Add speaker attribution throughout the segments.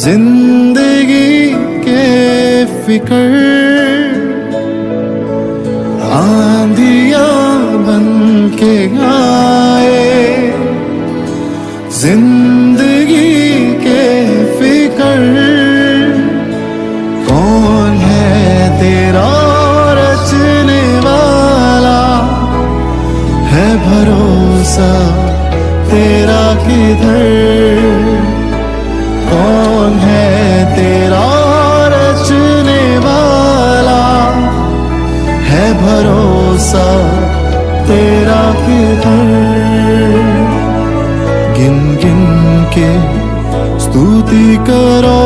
Speaker 1: जिंदगी के फिकर आंधियां बन के आए, जिंदगी के फिकर कौन है तेरा रचने वाला, है भरोसा तेरा किधर, कौन है तेरा रचने वाला, है भरोसा तेरा किधर। गिन गिन के स्तुति करो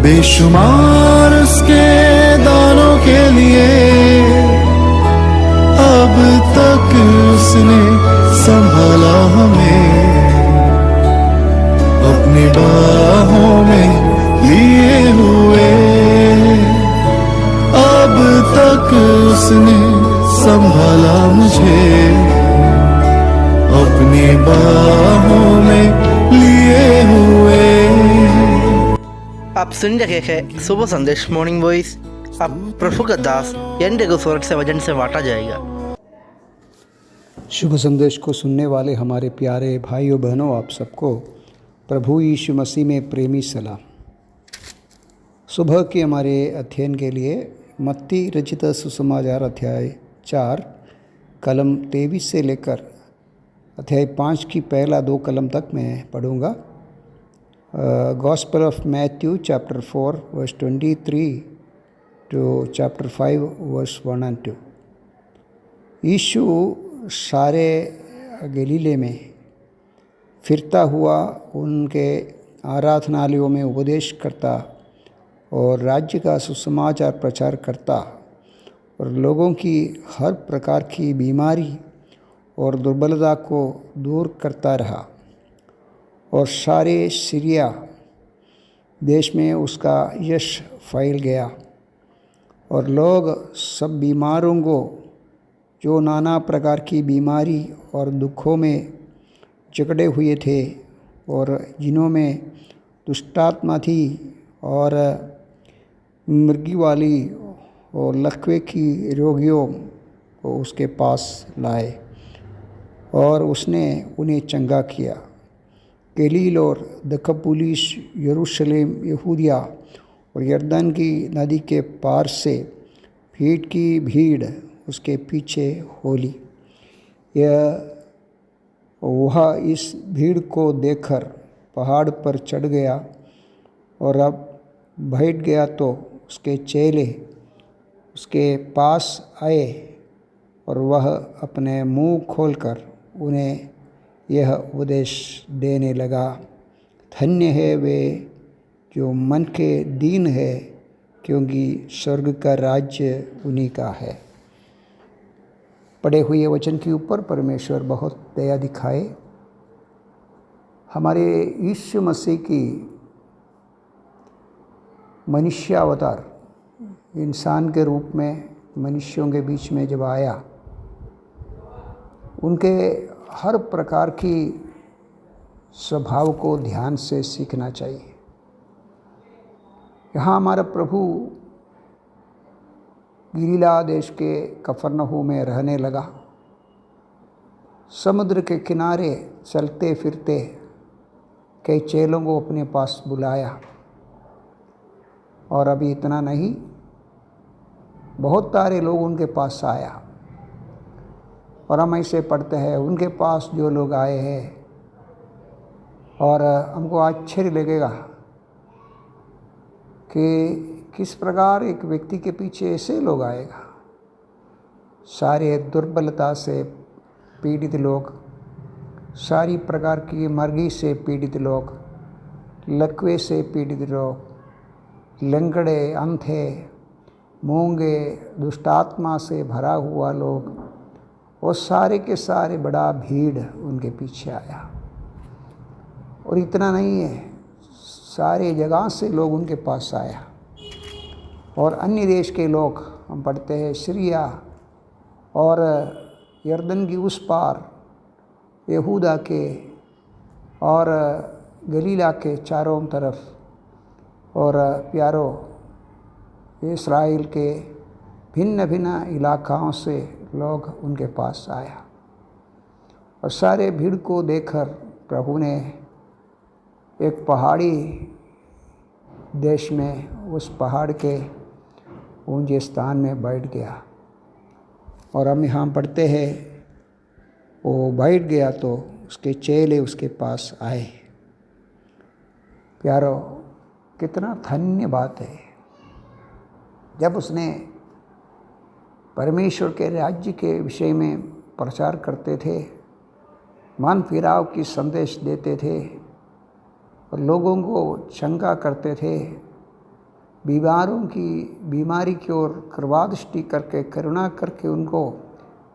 Speaker 1: बेशुमार उसके दानों के लिए, अब तक उसने संभाला हमें, अपनी बाहों में लिए हुए, अब तक उसने संभाला मुझे, अपनी बाहों में लिए हुए।
Speaker 2: आप सुन रहे हैं सुबह संदेश मॉर्निंग वॉइस। अब प्रभु का दास एन रघुस्वरट से वचन से बांटा जाएगा।
Speaker 3: शुभ संदेश को सुनने वाले हमारे प्यारे भाइयों बहनों, आप सबको प्रभु यीशु मसीह में प्रेमी सलाम। सुबह के हमारे अध्ययन के लिए मत्ती रचित सुसमाचार अध्याय 4 कलम 23 से लेकर अध्याय 5 की पहला 2 कलम तक मैं पढ़ूँगा। Gospel of Matthew chapter 4 verse 23 to chapter 5 verse 1 and 2। यीशु सारे गलीले में फिरता हुआ उनके आराधनालयों में उपदेश करता और राज्य का सुसमाचार प्रचार करता और लोगों की हर प्रकार की बीमारी और दुर्बलता को दूर करता रहा, और सारे सीरिया देश में उसका यश फैल गया, और लोग सब बीमारों को, जो नाना प्रकार की बीमारी और दुखों में जकड़े हुए थे और जिन्हों में दुष्टात्मा थी और मृगी वाली और लकवे की रोगियों को उसके पास लाए, और उसने उन्हें चंगा किया। गलील और दक्कपुलिस, यरूशलेम, यहूदिया और यरदन की नदी के पार से भीड़ की भीड़ उसके पीछे हो ली। वह इस भीड़ को देखकर पहाड़ पर चढ़ गया और अब बैठ गया, तो उसके चेले उसके पास आए और वह अपने मुंह खोलकर उन्हें यह उपदेश देने लगा, धन्य है वे जो मन के दीन है, क्योंकि स्वर्ग का राज्य उन्हीं का है। पढ़े हुए वचन के ऊपर परमेश्वर बहुत दया दिखाए। हमारे यीशु मसीह की मनुष्य अवतार इंसान के रूप में मनुष्यों के बीच में जब आया, उनके हर प्रकार की स्वभाव को ध्यान से सीखना चाहिए। यहाँ हमारा प्रभु गलीला देश के कफरनहूम में रहने लगा। समुद्र के किनारे चलते फिरते कई चेलों को अपने पास बुलाया, और अभी इतना नहीं, बहुत सारे लोग उनके पास आया। और हम ऐसे पढ़ते हैं, उनके पास जो लोग आए हैं, और हमको आश्चर्य लगेगा कि किस प्रकार एक व्यक्ति के पीछे ऐसे लोग आएगा। सारे दुर्बलता से पीड़ित लोग, सारी प्रकार की मर्गी से पीड़ित लोग, लकवे से पीड़ित लोग, लंगड़े, अंधे, मूंगे, दुष्टात्मा से भरा हुआ लोग, वो सारे के सारे बड़ा भीड़ उनके पीछे आया। और इतना नहीं है, सारे जगह से लोग उनके पास आया, और अन्य देश के लोग, हम पढ़ते हैं सीरिया और यरदन की उस पार यहूदा के और गलीला के चारों तरफ और प्यारों इस्राएल के भिन्न भिन्न इलाक़ों से लोग उनके पास आया और सारे भीड़ को देखकर प्रभु ने एक पहाड़ी देश में उस पहाड़ के ऊंचे स्थान में बैठ गया। और हम यहाँ पढ़ते हैं वो बैठ गया तो उसके चेले उसके पास आए। प्यारो, कितना धन्य बात है जब उसने परमेश्वर के राज्य के विषय में प्रचार करते थे, मन फिराव की संदेश देते थे और लोगों को चंगा करते थे, बीमारों की बीमारी की ओर कृपा दृष्टि करके करुणा करके उनको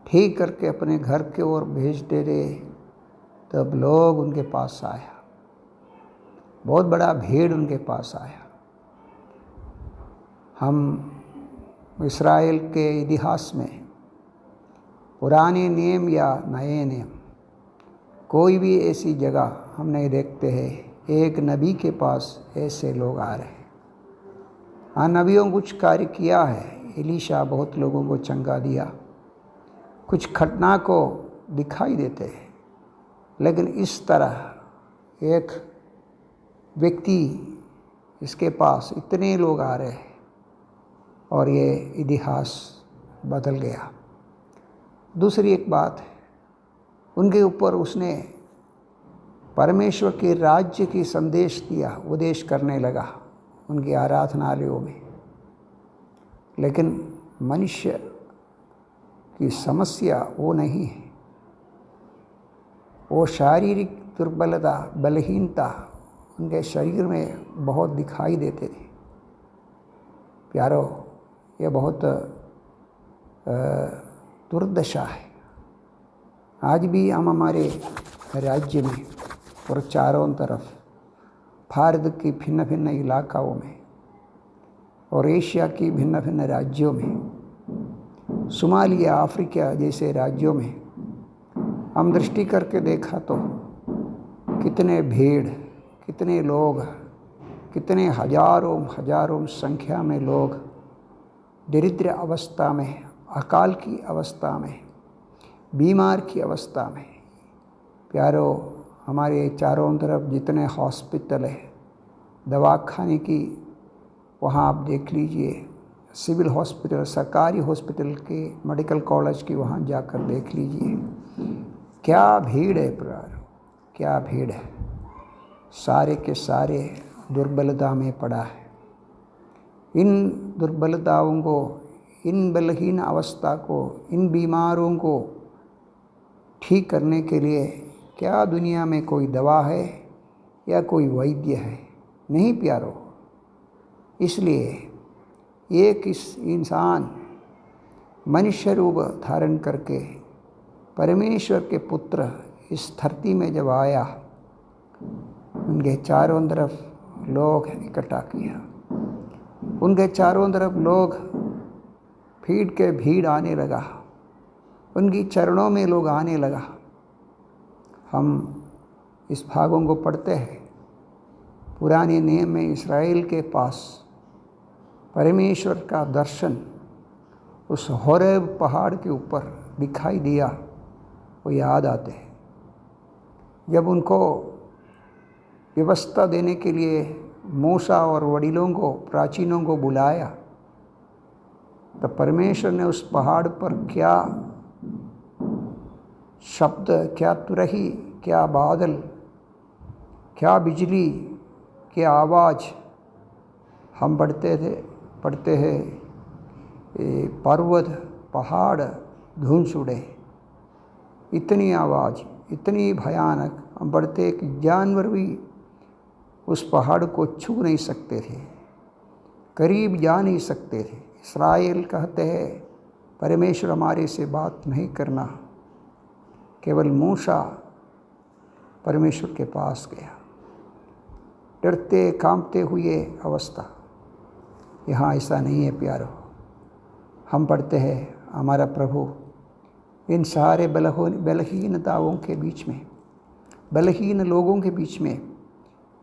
Speaker 3: ठीक करके अपने घर की ओर भेजते थे। तब लोग उनके पास आया, बहुत बड़ा भीड़ उनके पास आया। हम इस्राएल के इतिहास में पुराने नियम या नए नियम कोई भी ऐसी जगह हम नहीं देखते हैं एक नबी के पास ऐसे लोग आ रहे हैं। हाँ, नबियों कुछ कार्य किया है, एलीशा बहुत लोगों को चंगा दिया, कुछ घटना को दिखाई देते हैं, लेकिन इस तरह एक व्यक्ति इसके पास इतने लोग आ रहे हैं और ये इतिहास बदल गया। दूसरी एक बात है, उनके ऊपर उसने परमेश्वर के राज्य की संदेश दिया, उपदेश करने लगा उनकी आराधनालयों में। लेकिन मनुष्य की समस्या वो नहीं है, वो शारीरिक दुर्बलता बलहीनता उनके शरीर में बहुत दिखाई देते थे। प्यारो, ये बहुत दुर्दशा है। आज भी हम हमारे राज्य में और चारों तरफ भारत की भिन्न भिन्न इलाक़ों में और एशिया की भिन्न भिन्न राज्यों में, सोमालिया, अफ्रीका जैसे राज्यों में हम दृष्टि करके देखा तो कितने भीड़, कितने लोग, कितने हजारों हजारों संख्या में लोग दरिद्र अवस्था में, अकाल की अवस्था में, बीमार की अवस्था में। प्यारो, हमारे चारों तरफ जितने हॉस्पिटल है, दवाखाने की, वहाँ आप देख लीजिए, सिविल हॉस्पिटल, सरकारी हॉस्पिटल के, मेडिकल कॉलेज की वहाँ जाकर देख लीजिए, क्या भीड़ है प्यारो, क्या भीड़ है। सारे के सारे दुर्बलता में पड़ा है। इन दुर्बलताओं को, इन बलहीन अवस्था को, इन बीमारों को ठीक करने के लिए क्या दुनिया में कोई दवा है या कोई वैद्य है? नहीं प्यारो। इसलिए एक इस इंसान मनुष्य रूप धारण करके परमेश्वर के पुत्र इस धरती में जब आया, उनके चारों तरफ लोग इकट्ठा किया, उनके चारों तरफ लोग भीड़ के भीड़ आने लगा, उनकी चरणों में लोग आने लगा। हम इस भागों को पढ़ते हैं, पुराने नियम में इस्राएल के पास परमेश्वर का दर्शन उस होरेब पहाड़ के ऊपर दिखाई दिया, वो याद आते हैं। जब उनको व्यवस्था देने के लिए मूसा और वडीलों को, प्राचीनों को बुलाया, तब परमेश्वर ने उस पहाड़ पर क्या शब्द, क्या तुरही, क्या बादल, क्या बिजली, क्या आवाज़ हम पढ़ते हैं पर्वत पहाड़ गूंज उड़े, इतनी आवाज़, इतनी भयानक। हम पढ़ते कि जानवर भी उस पहाड़ को छू नहीं सकते थे, करीब जा नहीं सकते थे। इस्राएल कहते हैं परमेश्वर हमारे से बात नहीं करना। केवल मूसा परमेश्वर के पास गया, डरते कांपते हुए अवस्था। यहाँ ऐसा नहीं है प्यारो। हम पढ़ते हैं हमारा प्रभु इन सारे बलहीनताओं के बीच में, बलहीन लोगों के बीच में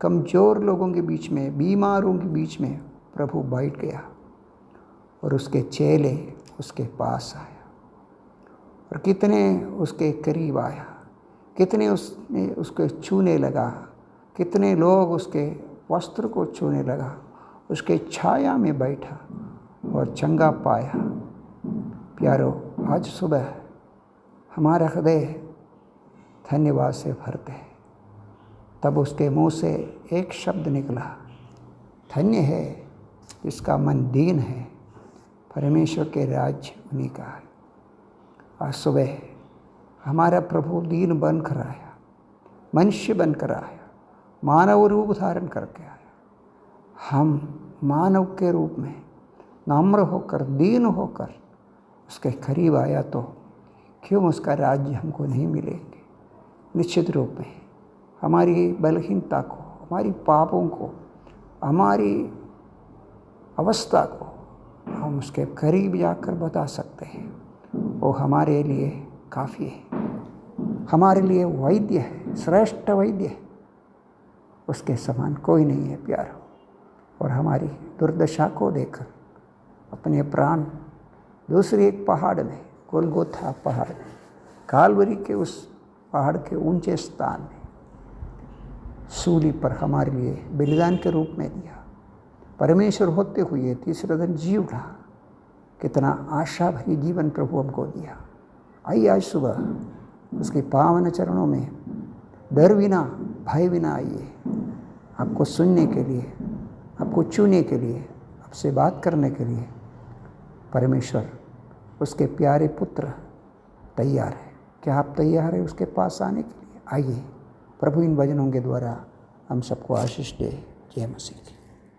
Speaker 3: कमज़ोर लोगों के बीच में, बीमारों के बीच में प्रभु बैठ गया और उसके चेले उसके पास आया और कितने उसके करीब आया, कितने उसने उसके छूने लगा, कितने लोग उसके वस्त्र को छूने लगा, उसके छाया में बैठा और चंगा पाया। प्यारो, आज सुबह हमारा हृदय धन्यवाद से भरते हैं। तब उसके मुंह से एक शब्द निकला, धन्य है जिसका मन दीन है, परमेश्वर के राज्य उन्हीं का है। आज सुबह हमारा प्रभु दीन बनकर आया, मनुष्य बनकर आया, मानव रूप धारण करके आया। हम मानव के रूप में नम्र होकर, दीन होकर उसके करीब आया तो क्यों उसका राज्य हमको नहीं मिलेंगे? निश्चित रूप में हमारी बलहीनता को, हमारी पापों को, हमारी अवस्था को हम उसके करीब जाकर बता सकते हैं। वो हमारे लिए काफ़ी है, हमारे लिए वैद्य है, श्रेष्ठ वैद्य है। उसके समान कोई नहीं है प्यारो। और हमारी दुर्दशा को देखकर अपने प्राण दूसरे एक पहाड़ में, गोलगोथा पहाड़ में, कालवरी के उस पहाड़ के ऊंचे स्थान में सूली पर हमारे लिए बलिदान के रूप में दिया। परमेश्वर होते हुए तीसरे दिन जी उठा। कितना आशा भरी जीवन प्रभु हमको दिया। आइए आज सुबह उसके पावन चरणों में डर बिना, भय बिना आइए, आपको सुनने के लिए, आपको छूने के लिए, आपसे बात करने के लिए परमेश्वर उसके प्यारे पुत्र तैयार है। क्या आप तैयार हैं उसके पास आने के लिए? आइए, प्रभु इन वचनों के द्वारा हम सबको आशीष दे। जय मसीह।